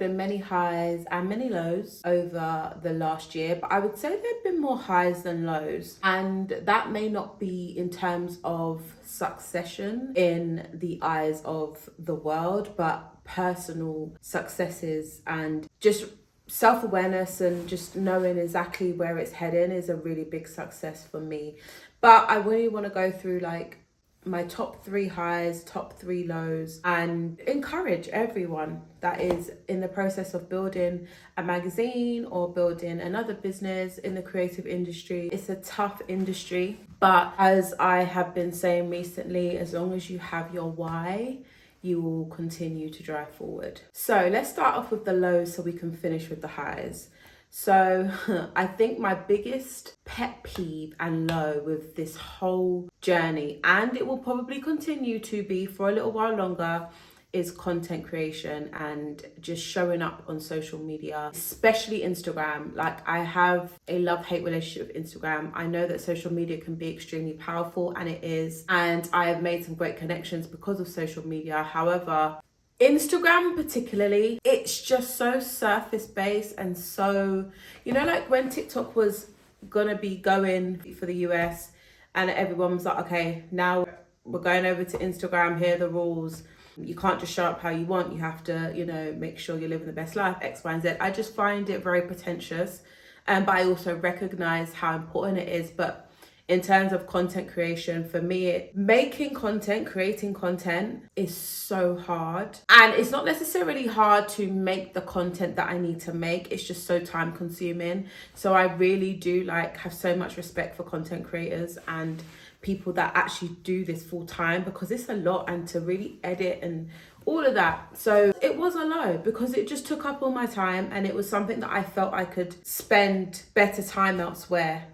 Been many highs and many lows over the last year, but I would say there have been more highs than lows, and that may not be in terms of succession in the eyes of the world, but personal successes and just self-awareness and just knowing exactly where it's heading is a really big success for me. But I really want to go through like my top 3 highs, top 3 lows, and encourage everyone that is in the process of building a magazine or building another business in the creative industry. It's a tough industry, but as I have been saying recently, as long as you have your why, you will continue to drive forward. So let's start off with the lows so we can finish with the highs. So I think my biggest pet peeve and low with this whole journey, and it will probably continue to be for a little while longer, is content creation and just showing up on social media, especially Instagram. Like, I have a love-hate relationship with Instagram. I know that social media can be extremely powerful, and it is, and I have made some great connections because of social media. However, Instagram particularly, it's just so surface based and so, like when TikTok was gonna be going for the US and everyone was like, okay, now we're going over to Instagram, here are the rules. You can't just show up how you want, you have to, make sure you're living the best life, X, Y, and Z. I just find it very pretentious. But I also recognize how important it is. But in terms of content creation, for me, making content, creating content is so hard. And it's not necessarily hard to make the content that I need to make. It's just so time consuming. So I really do have so much respect for content creators and people that actually do this full time, because it's a lot, and to really edit and all of that. So it was a low because it just took up all my time, and it was something that I felt I could spend better time elsewhere,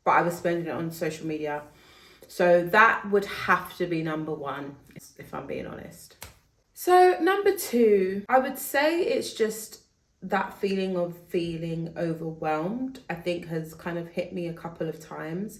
but I was spending it on social media. So that would have to be number 1, if I'm being honest. So number 2, I would say it's just that feeling of feeling overwhelmed, I think has kind of hit me a couple of times,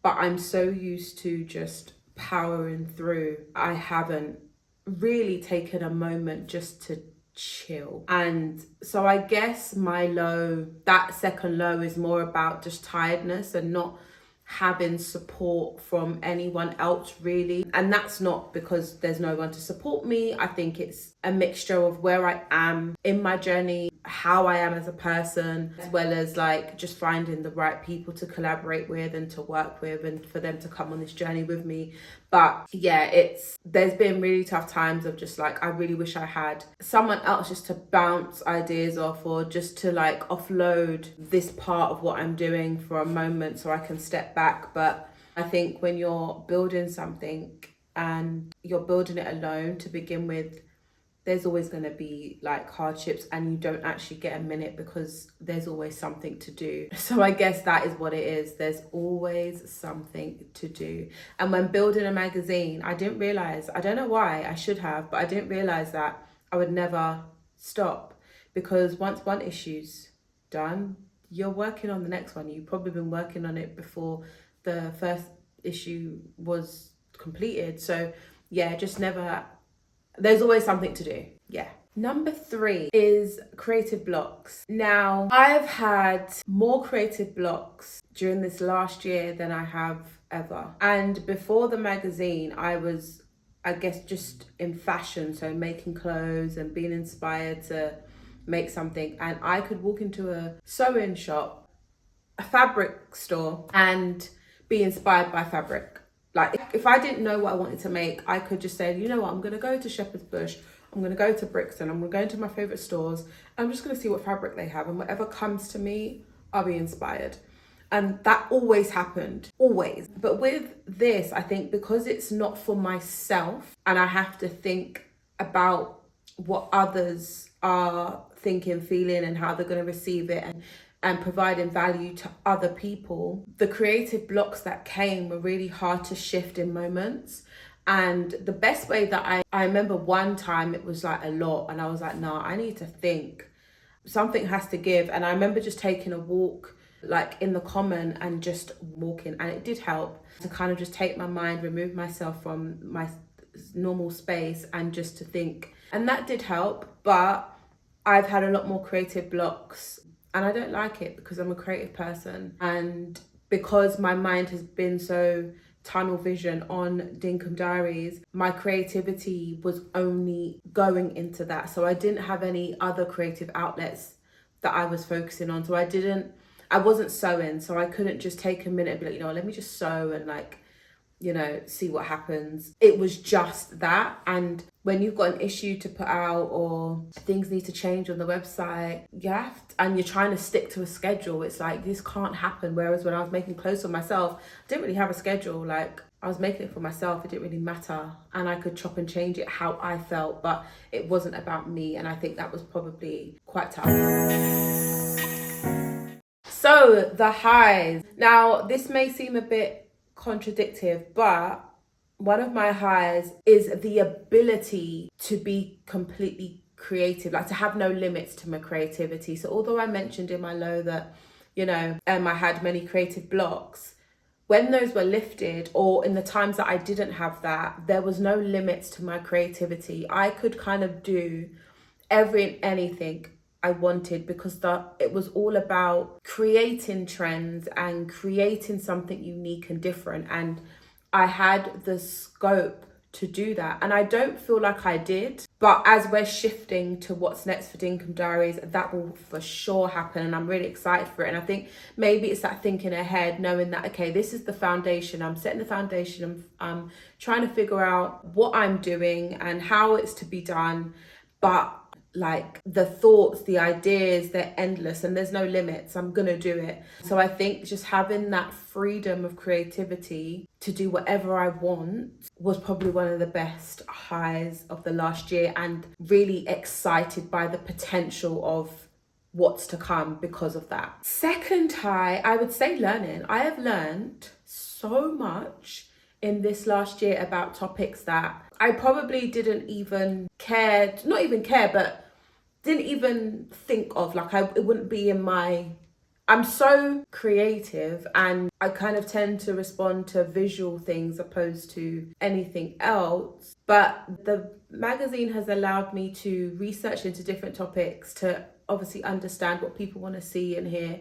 but I'm so used to just powering through. I haven't really taken a moment just to chill. And so I guess my low, that second low, is more about just tiredness and not having support from anyone else really. And that's not because there's no one to support me. I think it's a mixture of where I am in my journey, how I am as a person, as well as just finding the right people to collaborate with and to work with and for them to come on this journey with me. But yeah, there's been really tough times of just I really wish I had someone else just to bounce ideas off, or just to offload this part of what I'm doing for a moment so I can step back. But I think when you're building something and you're building it alone to begin with, there's always going to be hardships, and you don't actually get a minute because there's always something to do. So I guess that is what it is. There's always something to do. And when building a magazine, I didn't realize, I don't know why, I should have, but I didn't realize that I would never stop, because once one issue's done, you're working on the next one. You've probably been working on it before the first issue was completed. So yeah, just never. There's always something to do. Yeah. Number 3 is creative blocks. Now, I've had more creative blocks during this last year than I have ever. And before the magazine, I was, I guess, just in fashion. So making clothes and being inspired to make something. And I could walk into a sewing shop, a fabric store, and be inspired by fabric. If I didn't know what I wanted to make, I could just say, you know what, I'm going to go to Shepherd's Bush, I'm going to go to Brixton, I'm going to go into my favourite stores, I'm just going to see what fabric they have, and whatever comes to me, I'll be inspired. And that always happened, always. But with this, I think because it's not for myself, and I have to think about what others are thinking, feeling, and how they're going to receive it, and providing value to other people, the creative blocks that came were really hard to shift in moments. And the best way that I remember one time it was a lot, and I was like, nah, I need to think. Something has to give. And I remember just taking a walk in the common and just walking, and it did help to kind of just take my mind, remove myself from my normal space, and just to think. And that did help. But I've had a lot more creative blocks, and I don't like it because I'm a creative person, and because my mind has been so tunnel vision on Dinkum Diaries, my creativity was only going into that. So I didn't have any other creative outlets that I was focusing on. So I wasn't sewing, so I couldn't just take a minute and be like, let me just sew and like, see what happens. It was just that. And when you've got an issue to put out or things need to change on the website, and you're trying to stick to a schedule, it's like this can't happen. Whereas when I was making clothes for myself, I didn't really have a schedule. Like, I was making it for myself, it didn't really matter, and I could chop and change it how I felt, but it wasn't about me. And I think that was probably quite tough. So the highs. Now, this may seem a bit contradictory, but one of my highs is the ability to be completely creative, like to have no limits to my creativity. So although I mentioned in my low that, I had many creative blocks, when those were lifted, or in the times that I didn't have that, there was no limits to my creativity. I could kind of do anything I wanted, because it was all about creating trends and creating something unique and different. And I had the scope to do that. And I don't feel like I did. But as we're shifting to what's next for Dinkum Diaries, that will for sure happen. And I'm really excited for it. And I think maybe it's that thinking ahead, knowing that, okay, this is the foundation. I'm setting the foundation. I'm trying to figure out what I'm doing and how it's to be done. But like the thoughts, the ideas, they're endless and there's no limits. I'm gonna do it. So I think just having that freedom of creativity to do whatever I want was probably one of the best highs of the last year, and really excited by the potential of what's to come because of that. Second high, I would say learning. I have learned so much in this last year about topics that I probably didn't even care, not even care, but didn't even think of. Like, it wouldn't be in my... I'm so creative and I kind of tend to respond to visual things opposed to anything else. But the magazine has allowed me to research into different topics to obviously understand what people want to see and hear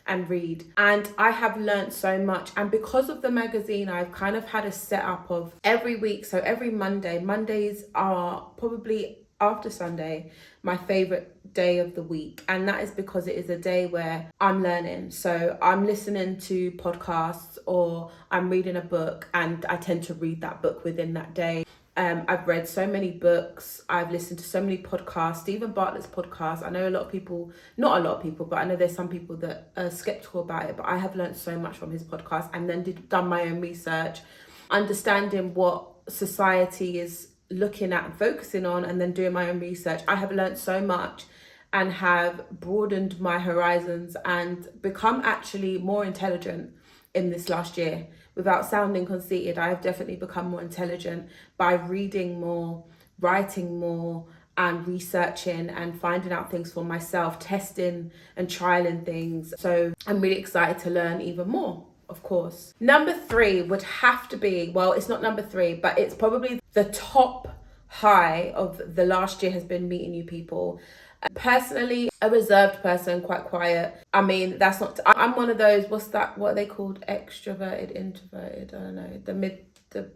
and read. And I have learned so much. And because of the magazine, I've kind of had a setup of every week. So every Mondays are probably, after Sunday, my favorite day of the week. And that is because it is a day where I'm learning. So I'm listening to podcasts or I'm reading a book, and I tend to read that book within that day. I've read so many books, I've listened to so many podcasts, Stephen Bartlett's podcast. I know a lot of people, not a lot of people, but I know there's some people that are skeptical about it, but I have learned so much from his podcast, and then done my own research, understanding what society is looking at and focusing on, and then doing my own research. I have learned so much and have broadened my horizons and become actually more intelligent in this last year. Without sounding conceited, I have definitely become more intelligent by reading more, writing more, and researching and finding out things for myself, testing and trialing things. So I'm really excited to learn even more, of course. Number 3 would have to be, well, it's not number 3, but it's probably the top high of the last year has been meeting new people. Personally, a reserved person, quite quiet. I mean, that's not... I'm one of those, what are they called? Extroverted, introverted, I don't know. The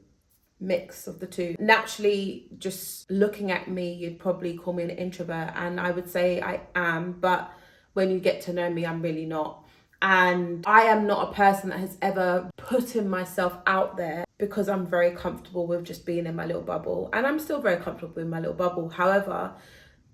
mix of the two. Naturally, just looking at me, you'd probably call me an introvert, and I would say I am, but when you get to know me, I'm really not. And I am not a person that has ever put myself out there, because I'm very comfortable with just being in my little bubble. And I'm still very comfortable in my little bubble. However,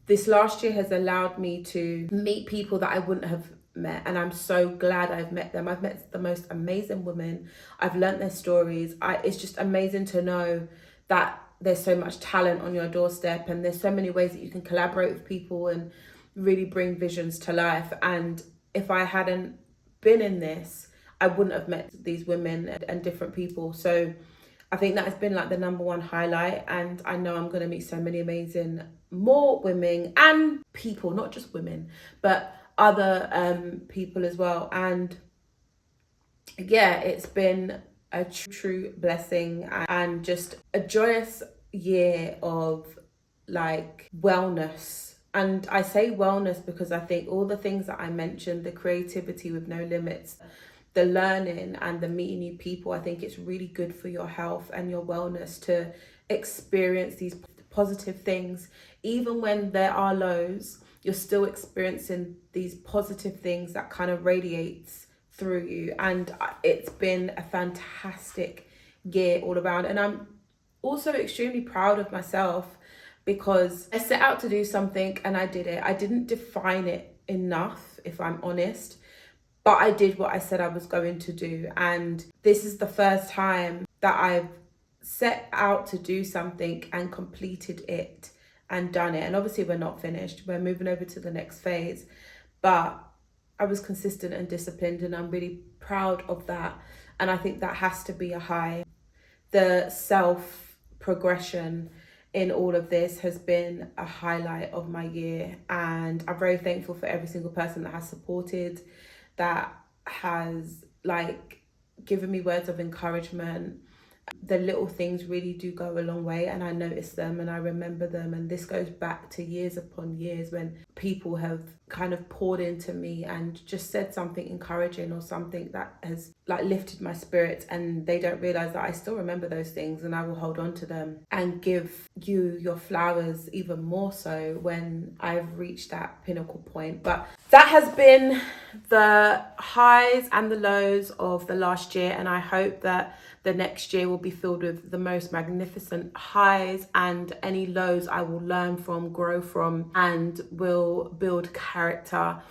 this last year has allowed me to meet people that I wouldn't have met, and I'm so glad I've met them. I've met the most amazing women. I've learnt their stories. It's just amazing to know that there's so much talent on your doorstep, and there's so many ways that you can collaborate with people and really bring visions to life. And if I hadn't been in this, I wouldn't have met these women and different people. So I think that has been like the number one highlight, and I know I'm going to meet so many amazing more women and people, not just women, but other people as well. And yeah, it's been a true blessing and just a joyous year of like wellness And I say wellness because I think all the things that I mentioned, the creativity with no limits, the learning and the meeting new people, I think it's really good for your health and your wellness to experience these positive things. Even when there are lows, you're still experiencing these positive things that kind of radiates through you. And it's been a fantastic year all around. And I'm also extremely proud of myself because I set out to do something and I did it. I didn't define it enough, if I'm honest, but I did what I said I was going to do. And this is the first time that I've set out to do something and completed it and done it. And obviously we're not finished. We're moving over to the next phase. But I was consistent and disciplined, and I'm really proud of that. And I think that has to be a high. The self progression in all of this has been a highlight of my year, and I'm very thankful for every single person that has supported, that has like given me words of encouragement. The little things really do go a long way, and I notice them and I remember them. And this goes back to years upon years when people have kind of poured into me and just said something encouraging or something that has like lifted my spirits, and they don't realize that I still remember those things and I will hold on to them and give you your flowers even more so when I've reached that pinnacle point. But that has been the highs and the lows of the last year, and I hope that the next year will be filled with the most magnificent highs, and any lows I will learn from, grow from, and will build character.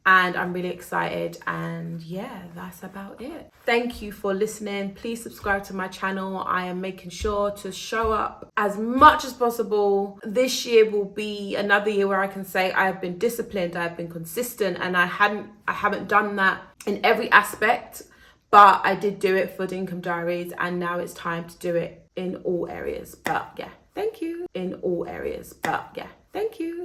And I'm really excited, and yeah, that's about it. Thank you for listening. Please subscribe to my channel. I am making sure to show up as much as possible. This year will be another year where I can say I have been disciplined, I have been consistent, and I haven't done that in every aspect, but I did do it for Dinkum Diaries, and now it's time to do it in all areas. But yeah, thank you. In all areas, but yeah, thank you.